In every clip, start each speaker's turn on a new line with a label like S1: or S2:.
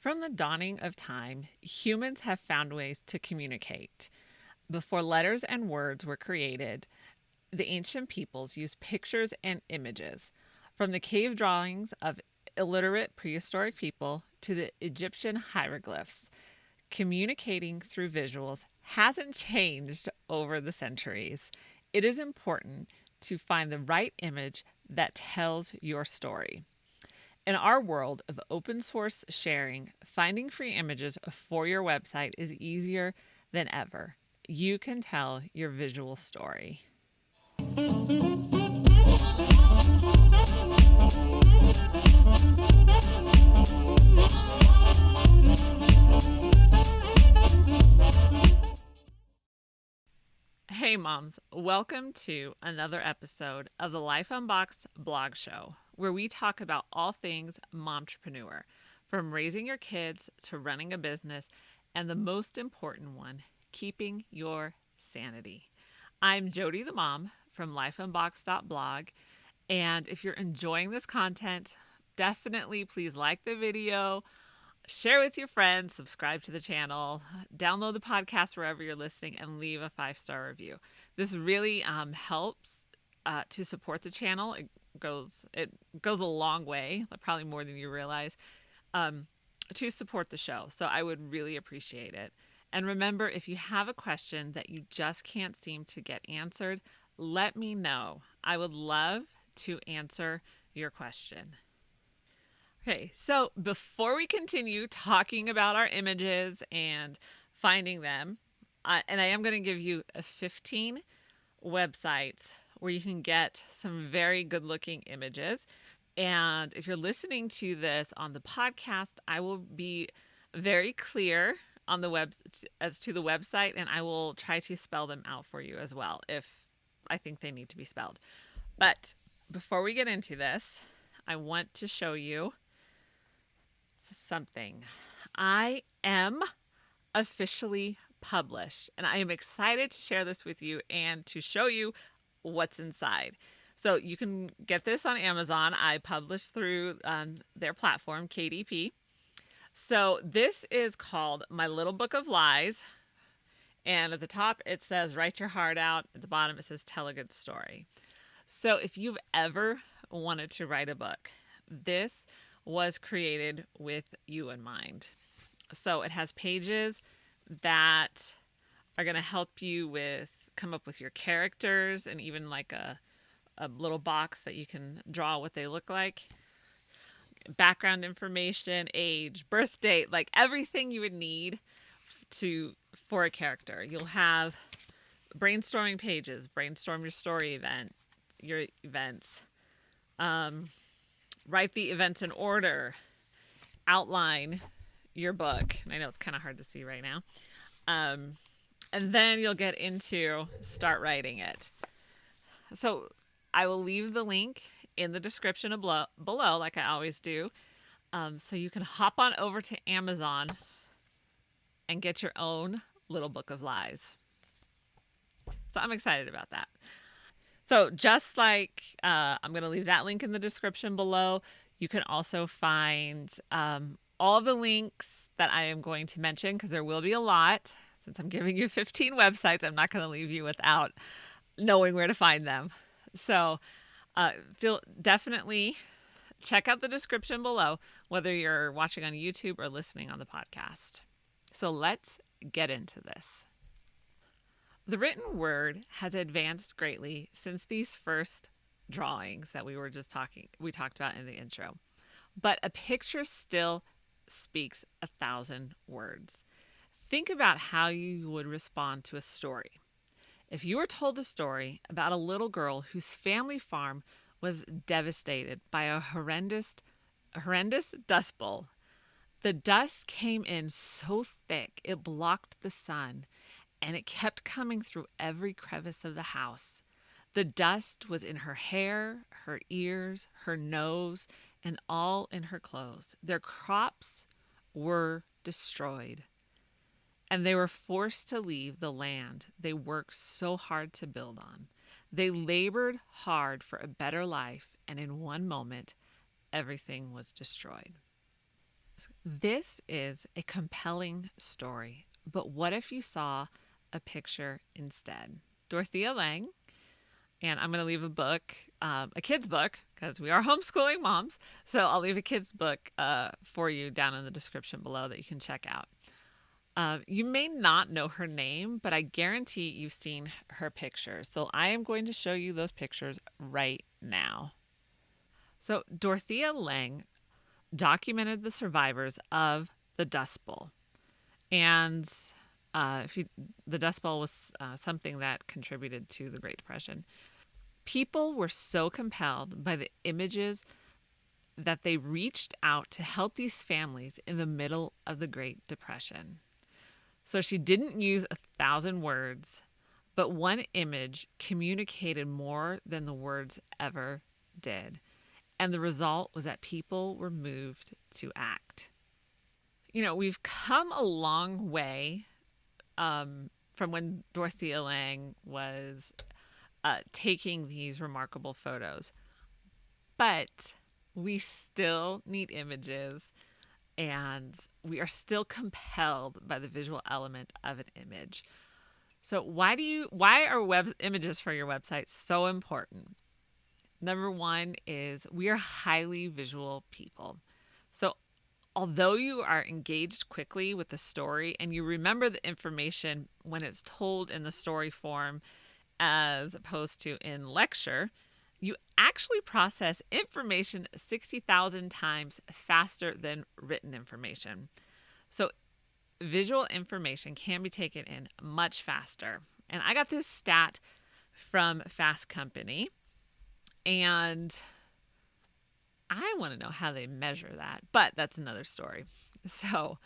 S1: From the dawning of time, humans have found ways to communicate. Before letters and words were created, the ancient peoples used pictures and images. From the cave drawings of illiterate prehistoric people to the Egyptian hieroglyphs, communicating through visuals hasn't changed over the centuries. It is important to find the right image that tells your story. In our world of open source sharing, finding free images for your website is easier than ever. You can tell your visual story. Hey moms, welcome to another episode of the Life Unboxed blog show, where we talk about all things momtrepreneur, from raising your kids to running a business, and the most important one, keeping your sanity. I'm Jodie the mom from lifeunboxed.blog, and if you're enjoying this content, definitely please like the video, share with your friends, subscribe to the channel, download the podcast wherever you're listening, and leave a 5-star review. This really helps to support the channel. It goes a long way, probably more than you realize, to support the show. So I would really appreciate it. And remember, if you have a question that you just can't seem to get answered, let me know. I would love to answer your question. Okay, so before we continue talking about our images and finding them, and I am going to give you 15 websites where you can get some very good looking images. And if you're listening to this on the podcast, I will be very clear on the web as to the website, and I will try to spell them out for you as well if I think they need to be spelled. But before we get into this, I want to show you something. I am officially published, and I am excited to share this with you and to show you what's inside. So you can get this on Amazon. I published through their platform, KDP. So this is called My Little Book of Lies. And at the top, it says, write your heart out. At the bottom, it says, tell a good story. So if you've ever wanted to write a book, this was created with you in mind. So it has pages that are going to help you come up with your characters, and even like a little box that you can draw what they look like. Background information, age, birth date, like everything you would need for a character. You'll have brainstorming pages, brainstorm your events, write the events in order, outline your book. And I know it's kind of hard to see right now. And then you'll get into start writing it. So I will leave the link in the description below, like I always do. So you can hop on over to Amazon and get your own little book of lies. So I'm excited about that. So just like I'm going to leave that link in the description below, you can also find all the links that I am going to mention, because there will be a lot. Since I'm giving you 15 websites, I'm not going to leave you without knowing where to find them. So definitely check out the description below, whether you're watching on YouTube or listening on the podcast. So let's get into this. The written word has advanced greatly since these first drawings that we talked about in the intro. But a picture still speaks 1,000 words. Think about how you would respond to a story. If you were told a story about a little girl whose family farm was devastated by a horrendous dust bowl. The dust came in so thick it blocked the sun, and it kept coming through every crevice of the house. The dust was in her hair, her ears, her nose, and all in her clothes. Their crops were destroyed, and they were forced to leave the land they worked so hard to build on. They labored hard for a better life, and in one moment, everything was destroyed. This is a compelling story, but what if you saw a picture instead? Dorothea Lange, and I'm going to leave a book, a kid's book, because we are homeschooling moms. So I'll leave a kid's book for you down in the description below that you can check out. You may not know her name, but I guarantee you've seen her pictures. So I am going to show you those pictures right now. So Dorothea Lange documented the survivors of the Dust Bowl. And the Dust Bowl was something that contributed to the Great Depression. People were so compelled by the images that they reached out to help these families in the middle of the Great Depression. So she didn't use 1,000 words, but one image communicated more than the words ever did. And the result was that people were moved to act. You know, we've come a long way from when Dorothea Lange was taking these remarkable photos. But we still need images, and we are still compelled by the visual element of an image. So why are web images for your website so important? Number one is we are highly visual people. So although you are engaged quickly with the story and you remember the information when it's told in the story form as opposed to in lecture, you actually process information 60,000 times faster than written information. So visual information can be taken in much faster. And I got this stat from Fast Company, and I want to know how they measure that, but that's another story. So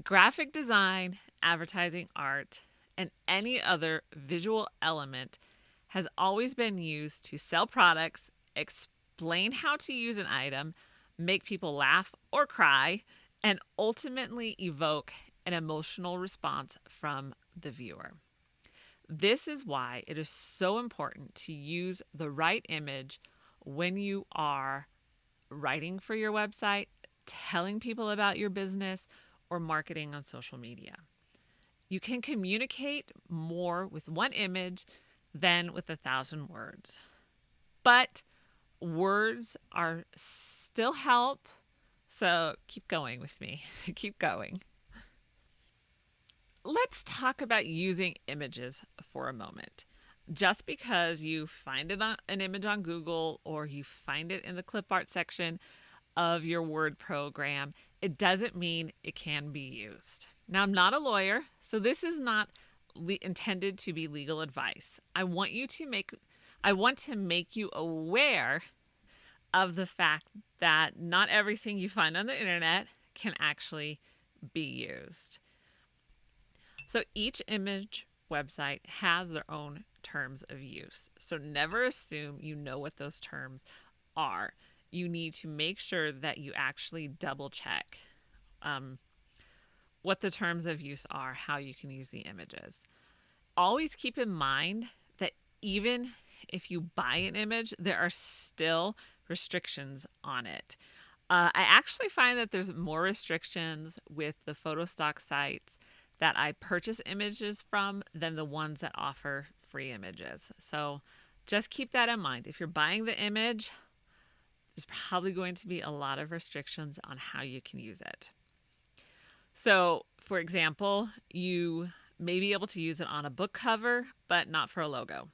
S1: graphic design, advertising, art, and any other visual element has always been used to sell products, explain how to use an item, make people laugh or cry, and ultimately evoke an emotional response from the viewer. This is why it is so important to use the right image when you are writing for your website, telling people about your business, or marketing on social media. You can communicate more with one image than with 1,000 words. But words are still help, so keep going with me. Keep going. Let's talk about using images for a moment. Just because you find an image on Google or you find it in the clip art section of your Word program, it doesn't mean it can be used. Now, I'm not a lawyer, so this is not intended to be legal advice. I want to make you aware of the fact that not everything you find on the internet can actually be used. So each image website has their own terms of use. So never assume you know what those terms are. You need to make sure that you actually double check what the terms of use are, how you can use the images. Always keep in mind that even if you buy an image, there are still restrictions on it. I actually find that there's more restrictions with the photo stock sites that I purchase images from than the ones that offer free images. So just keep that in mind. If you're buying the image, there's probably going to be a lot of restrictions on how you can use it. So, for example, you may be able to use it on a book cover, but not for a logo.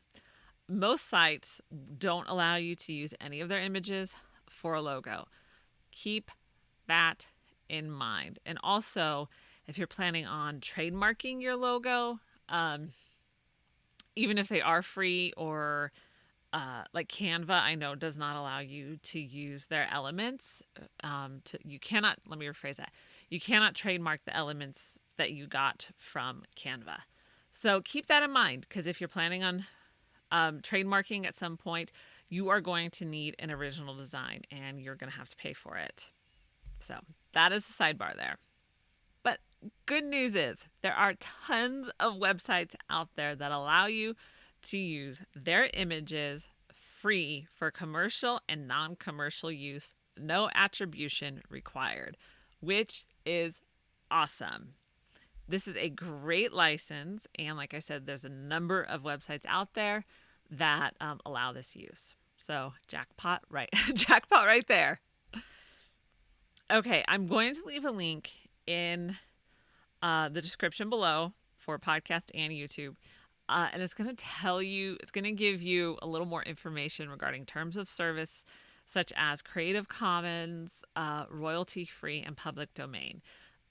S1: Most sites don't allow you to use any of their images for a logo. Keep that in mind. And also, if you're planning on trademarking your logo, even if they are free or like Canva, I know does not allow you to use their elements. You cannot, let me rephrase that. You cannot trademark the elements that you got from Canva. So keep that in mind, because if you're planning on trademarking at some point, you are going to need an original design and you're going to have to pay for it. So that is the sidebar there. But good news is there are tons of websites out there that allow you to use their images free for commercial and non-commercial use, no attribution required. which is awesome. This is a great license, and like I said, there's a number of websites out there that allow this use. So jackpot, right? Jackpot right there. Okay, I'm going to leave a link in the description below for podcast and YouTube. And it's going to it's going to give you a little more information regarding terms of service, such as Creative Commons, royalty free, and public domain.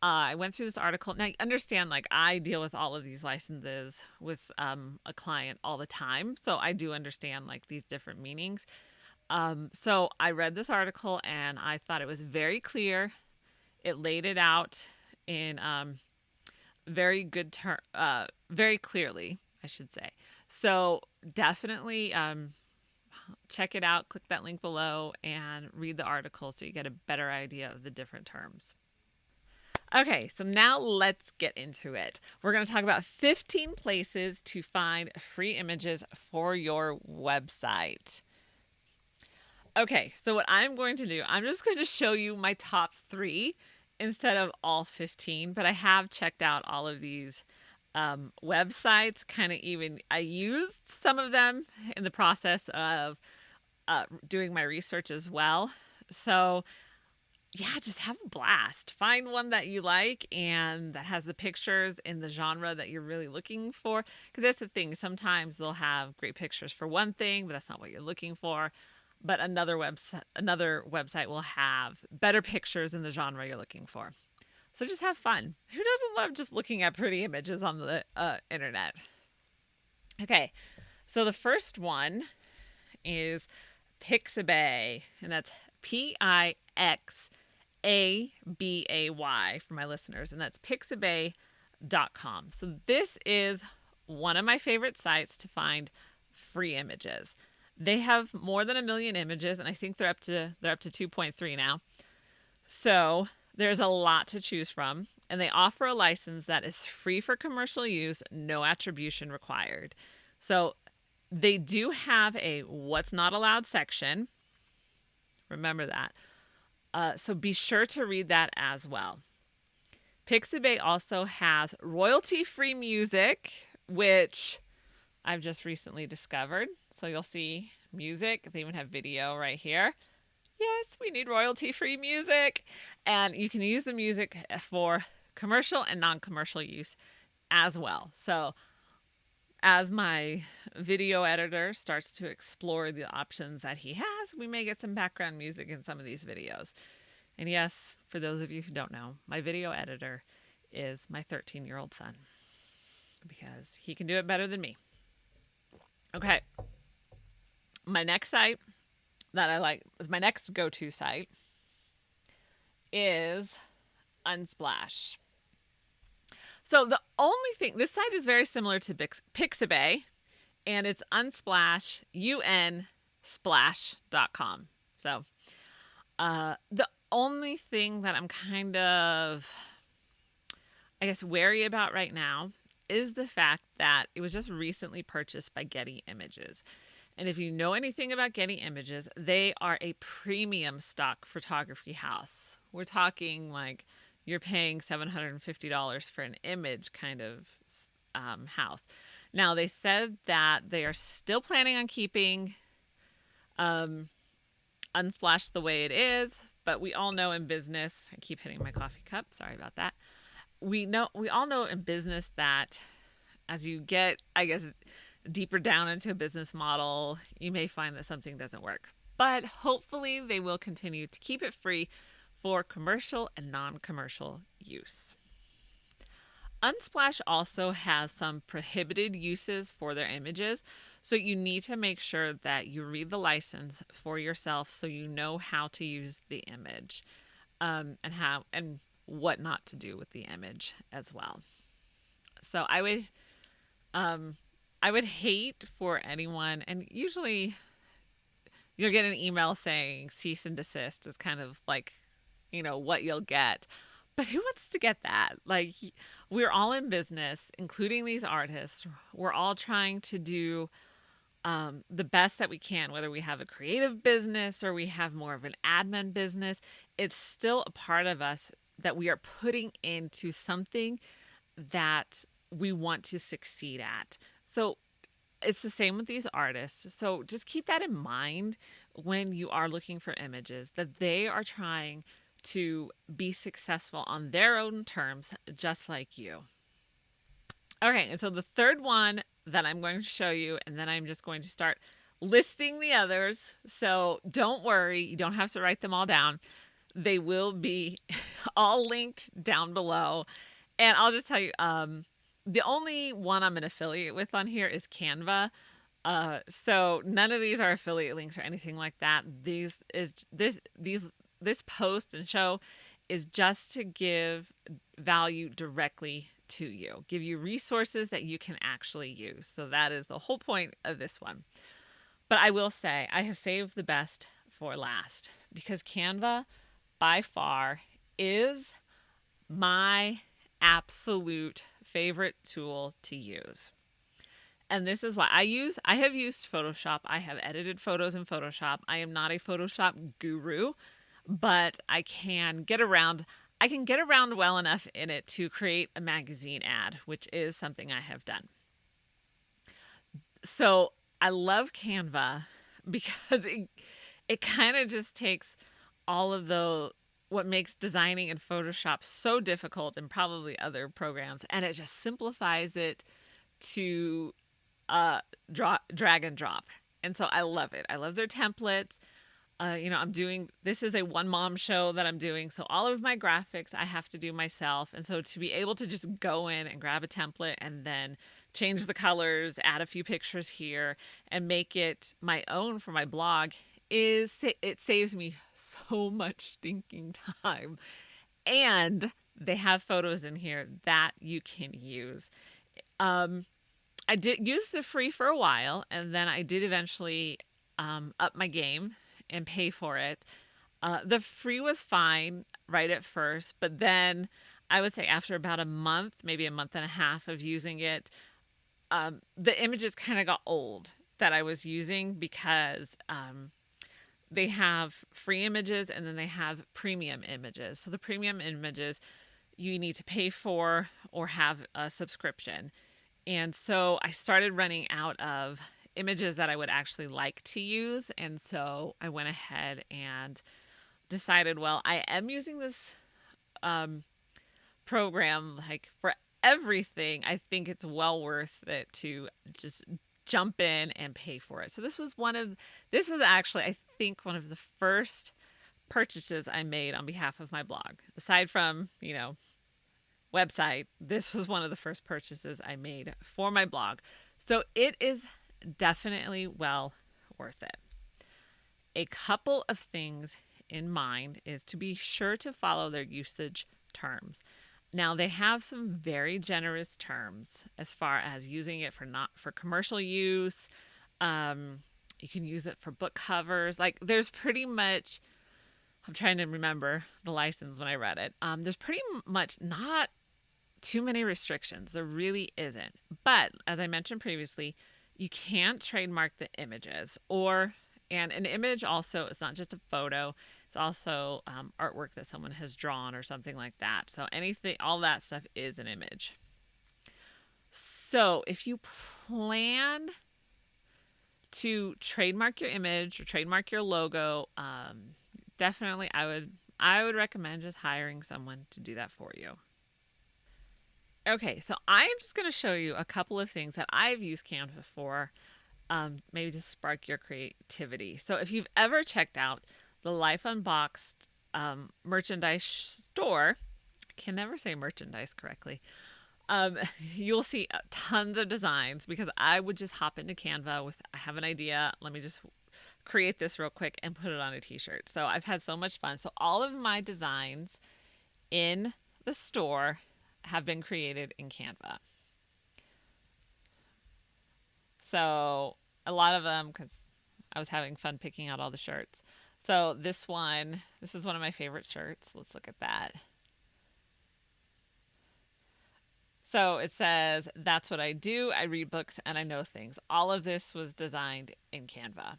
S1: I went through this article. Now, understand, like, I deal with all of these licenses with a client all the time. So I do understand, like, these different meanings. So I read this article and I thought it was very clear. It laid it out in very clearly, I should say. So definitely check it out. Click that link below and read the article so you get a better idea of the different terms. Okay, so now let's get into it. We're going to talk about 15 places to find free images for your website. Okay, so what I'm going to do, I'm just going to show you my top 3 instead of all 15, but I have checked out all of these websites. I used some of them in the process of doing my research as well. So yeah, just have a blast. Find one that you like and that has the pictures in the genre that you're really looking for. Because that's the thing. Sometimes they'll have great pictures for one thing, but that's not what you're looking for. But another website will have better pictures in the genre you're looking for. So just have fun. Who doesn't love just looking at pretty images on the internet? Okay, so the first one is Pixabay, and that's Pixabay for my listeners, and that's pixabay.com. So this is one of my favorite sites to find free images. They have more than 1 million images, and I think they're up to 2.3 now. So there's a lot to choose from, and they offer a license that is free for commercial use, no attribution required. So they do have a what's not allowed section. Remember that. So be sure to read that as well. Pixabay also has royalty-free music, which I've just recently discovered. So you'll see music. They even have video right here. Yes, we need royalty-free music. And you can use the music for commercial and non-commercial use as well. So as my video editor starts to explore the options that he has, we may get some background music in some of these videos. And yes, for those of you who don't know, my video editor is my 13-year-old son because he can do it better than me. Okay. My next site that I like, is my next go-to site, is Unsplash. So the only thing, this site is very similar to Pixabay, and it's Unsplash, unsplash.com. So the only thing that I'm kind of, I guess, wary about right now is the fact that it was just recently purchased by Getty Images. And if you know anything about Getty Images, they are a premium stock photography house. We're talking like you're paying $750 for an image kind of house. Now, they said that they are still planning on keeping Unsplash the way it is, but we all know in business, I keep hitting my coffee cup, sorry about that. We all know in business that as you get, I guess, deeper down into a business model, you may find that something doesn't work. But hopefully they will continue to keep it free for commercial and non-commercial use. Unsplash also has some prohibited uses for their images, so you need to make sure that you read the license for yourself so you know how to use the image and what not to do with the image as well. So I would hate for anyone, and usually you'll get an email saying cease and desist is kind of like, what you'll get. But who wants to get that? Like, we're all in business, including these artists. We're all trying to do the best that we can, whether we have a creative business or we have more of an admin business. It's still a part of us that we are putting into something that we want to succeed at. So it's the same with these artists. So just keep that in mind when you are looking for images, that they are trying to be successful on their own terms, just like you. Okay, and so the third one that I'm going to show you, and then I'm just going to start listing the others. So don't worry, you don't have to write them all down. They will be all linked down below. And I'll just tell you, the only one I'm an affiliate with on here is Canva. So none of these are affiliate links or anything like that. This post and show is just to give value directly to you, give you resources that you can actually use. So that is the whole point of this one. But I will say I have saved the best for last, because Canva by far is my absolute favorite tool to use. And this is why I have used Photoshop. I have edited photos in Photoshop. I am not a Photoshop guru, but I can get around well enough in it to create a magazine ad, which is something I have done. So I love Canva because it kind of just takes all of what makes designing in Photoshop so difficult, and probably other programs, and it just simplifies it to drag and drop. And so I love it. I love their templates. This is a one mom show that I'm doing. So all of my graphics I have to do myself. And so to be able to just go in and grab a template and then change the colors, add a few pictures here, and make it my own for my blog, it saves me so much stinking time. And they have photos in here that you can use. I did use the free for a while, and then I did eventually up my game and pay for it. The free was fine right at first, but then I would say after about a month, maybe a month and a half of using it, the images kind of got old that I was using, because they have free images and then they have premium images. So the premium images you need to pay for or have a subscription. And so I started running out of images that I would actually like to use. And so I went ahead and decided, well, I am using this program like for everything. I think it's well worth it to just jump in and pay for it. So this was actually, I think, one of the first purchases I made on behalf of my blog. Aside from, website, this was one of the first purchases I made for my blog. So it is definitely well worth it. A couple of things in mind is to be sure to follow their usage terms. Now, they have some very generous terms as far as using it for commercial use. You can use it for book covers. Like, there's pretty much, I'm trying to remember the license when I read it. There's pretty much not too many restrictions. There really isn't. But as I mentioned previously, you can't trademark the images, and an image also is not just a photo. It's also artwork that someone has drawn or something like that. So all that stuff is an image. So if you plan to trademark your image or trademark your logo, definitely I would recommend just hiring someone to do that for you. Okay, so I'm just going to show you a couple of things that I've used Canva for, maybe to spark your creativity. So if you've ever checked out the Life Unboxed merchandise store, I can never say merchandise correctly, you'll see tons of designs, because I would just hop into Canva I have an idea, let me just create this real quick and put it on a t-shirt. So I've had so much fun. So all of my designs in the store have been created in Canva. So a lot of them, because I was having fun picking out all the shirts. So this is one of my favorite shirts. Let's look at that. So it says, "That's what I do. I read books and I know things." All of this was designed in Canva.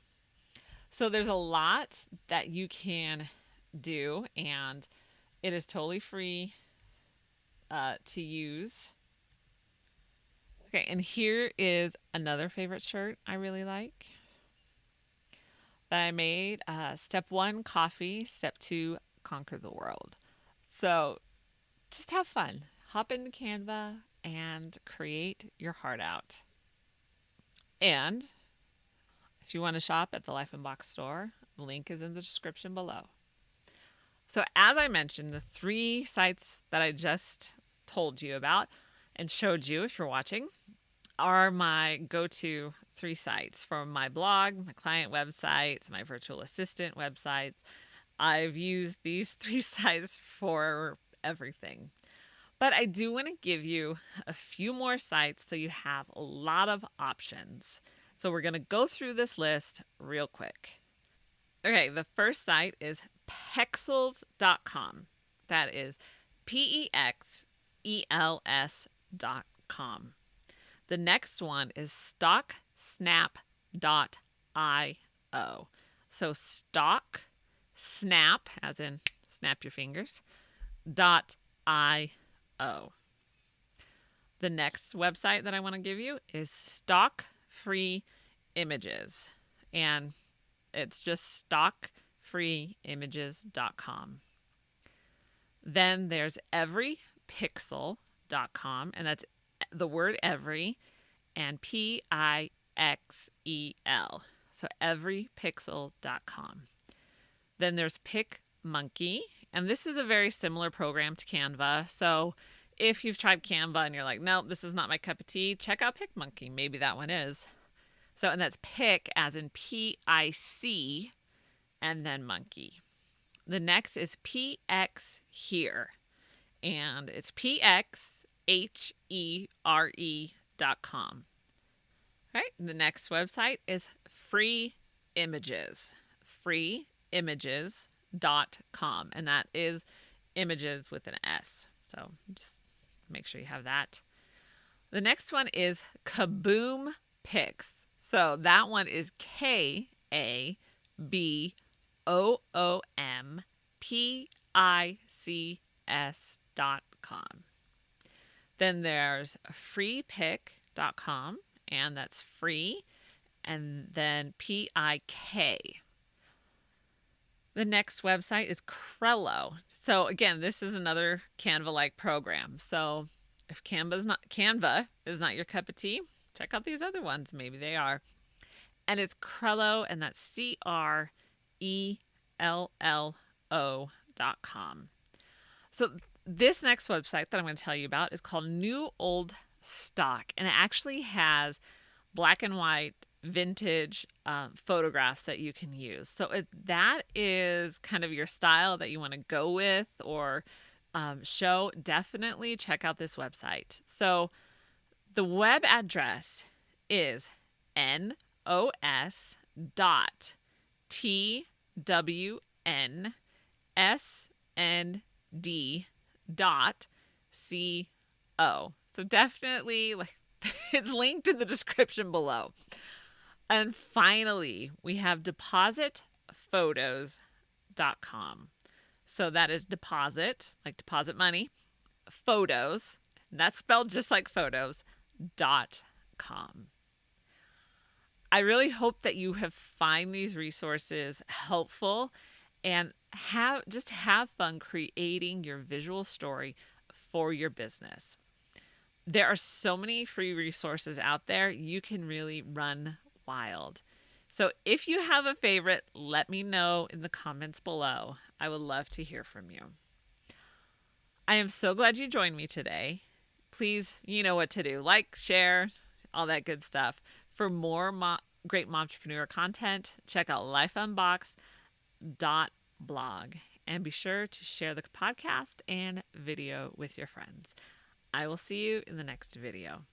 S1: So there's a lot that you can do, and It is totally free to use. Okay, and here is another favorite shirt I really like that I made. Step 1, coffee. Step 2, conquer the world. So just have fun. Hop into Canva and create your heart out. And if you want to shop at the Life Unboxed store, the link is in the description below. So, as I mentioned, the 3 sites that I just told you about and showed you if you're watching are my go-to 3 sites for my blog, my client websites, my virtual assistant websites. I've used these 3 sites for everything. But I do want to give you a few more sites so you have a lot of options. So we're going to go through this list real quick. Okay, the first site is pexels.com. That is PEXELS.com. The next one is stocksnap.io. So stock snap, as in snap your fingers, .io. The next website that I want to give you is Stock Free Images, and it's just stockfreeimages.com. Then there's everypixel.com, and that's the word every and PIXEL. So everypixel.com. Then there's PicMonkey, and this is a very similar program to Canva. So if you've tried Canva and you're like, nope, this is not my cup of tea, check out PicMonkey. Maybe that one is. So, and that's pick as in PIC and then monkey. The next is PX Here, and it's PXHERE.com. Right. The next website is Free Images, freeimages.com, and that is images with an S. So just make sure you have that. The next one is Kaboom Pix. So that one is KABOOMPICS.com. Then there's freepick.com, and that's free, and then PIK. The next website is Crello. So again, this is another Canva-like program. So if Canva is not your cup of tea, check out these other ones. Maybe they are. And it's Crello, and that's CRELLO.com. So this next website that I'm going to tell you about is called New Old Stock, and it actually has black and white vintage photographs that you can use. So if that is kind of your style that you want to go with or show, definitely check out this website. So the web address is nos.twnsnd.co. So definitely, like, it's linked in the description below. And finally, we have depositphotos.com. So that is deposit, like deposit money, photos, and that's spelled just like photos.com. I really hope that you have find these resources helpful and have fun creating your visual story for your business. There are so many free resources out there. You can really run wild. So if you have a favorite, let me know in the comments below. I would love to hear from you. I am so glad you joined me today. Please, you know what to do. Like, share, all that good stuff. For more great momtrepreneur content, check out lifeunboxed.blog. And be sure to share the podcast and video with your friends. I will see you in the next video.